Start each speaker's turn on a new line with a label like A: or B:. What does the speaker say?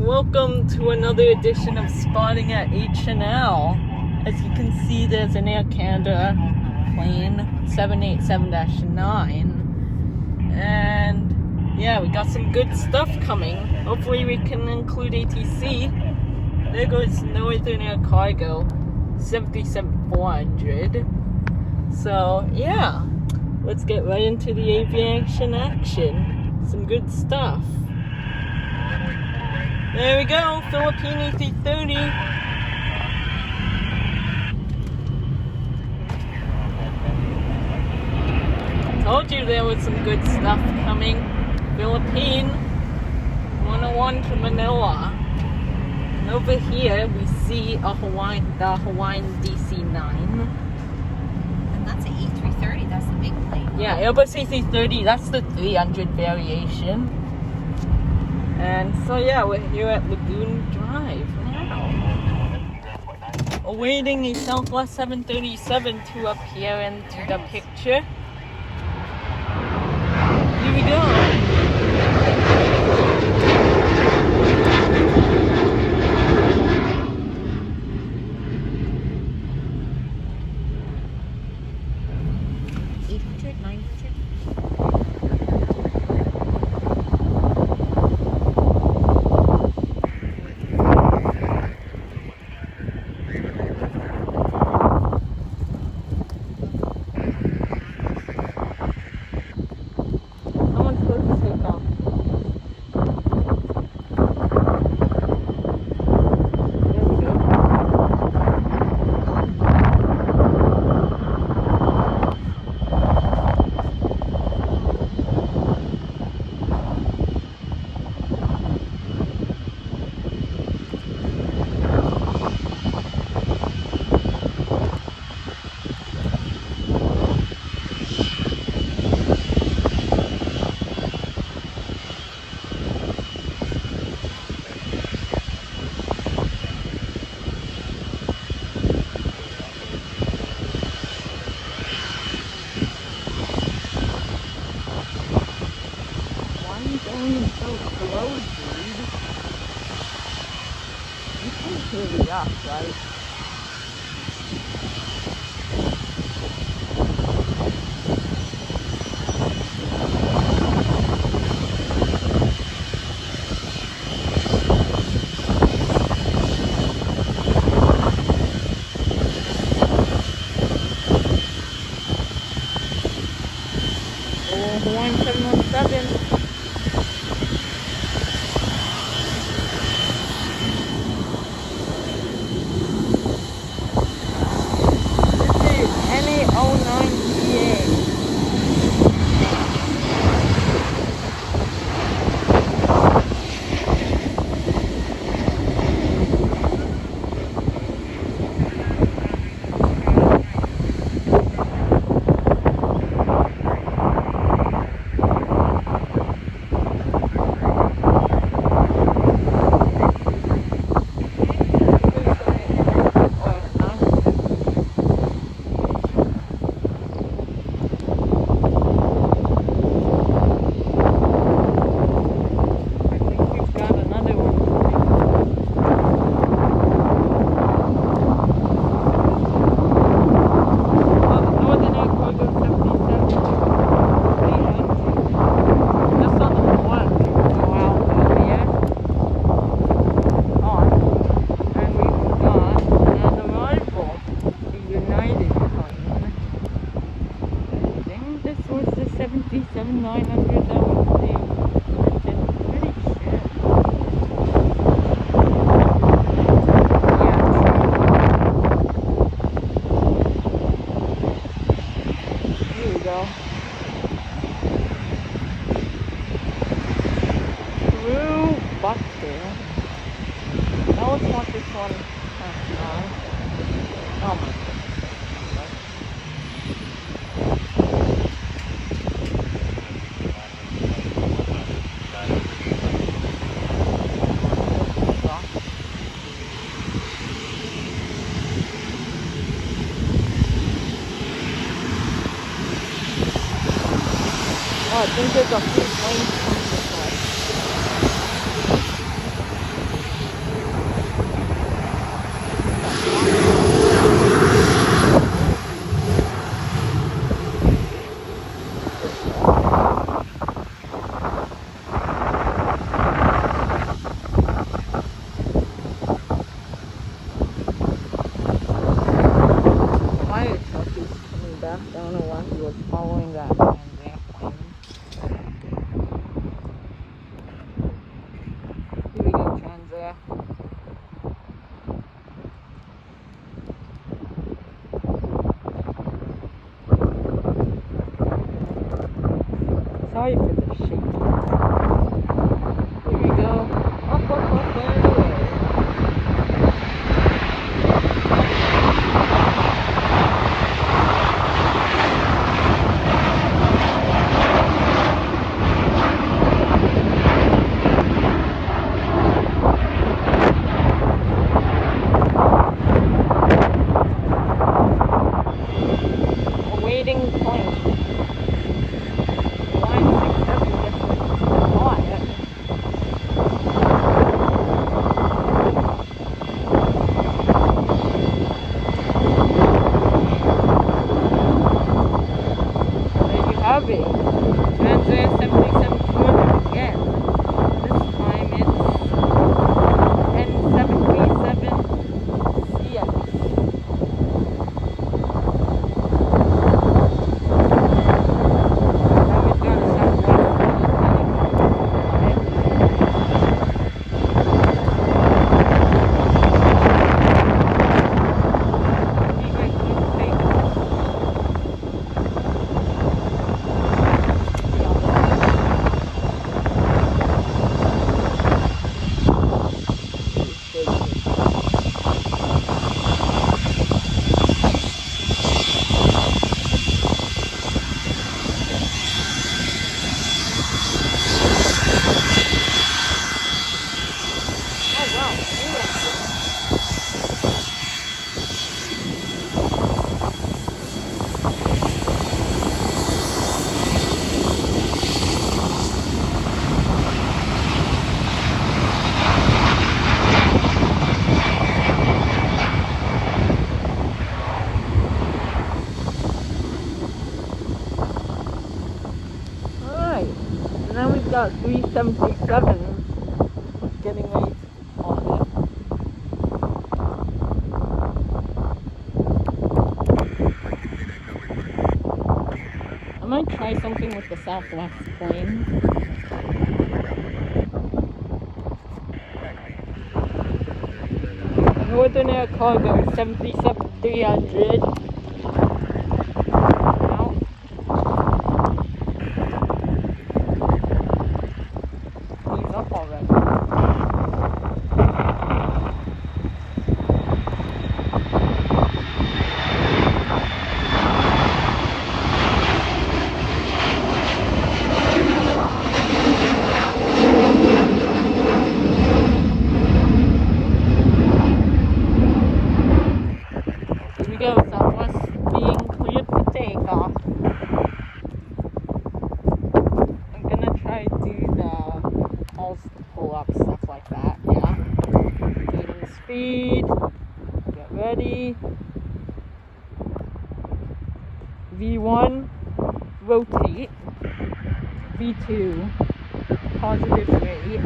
A: Welcome to another edition of Spotting at HNL. As you can see, there's an Air Canada plane, 787-9. And yeah, we got some good stuff coming. Hopefully we can include ATC. There goes Northern Air Cargo, 737-400. So yeah, let's get right into the aviation action. Some good stuff. There we go, Philippine A330. Told you there was some good stuff coming. Philippine 101 to Manila. And over here we see the Hawaiian DC-9.
B: And that's an A330, that's the big plane.
A: Yeah, Airbus A330, that's the 300 variation. And so yeah, we're here at Lagoon Drive now. Awaiting a Southwest 737 to appear into the picture. Here we go. Really up, right? Hawaiian 717. Now let's watch this one. Oh my goodness. Oh, I think there's a few planes coming this way. there. Sorry for the shaking. Here we go. Up, up, up, and away. Awaiting plane. Line 6 gets quiet. There you have it. Transair 737-200 again. This time it's N737CX. Now we've got 377 getting ready on it. I might try something with the Southwest plane. Northern Air Cargo 737-300. Up already. Here we go, Southwest being cleared for takeoff. I'm gonna try to do the pull up, stuff like that, yeah. Gaining speed, get ready. V1, rotate. V2, positive rate.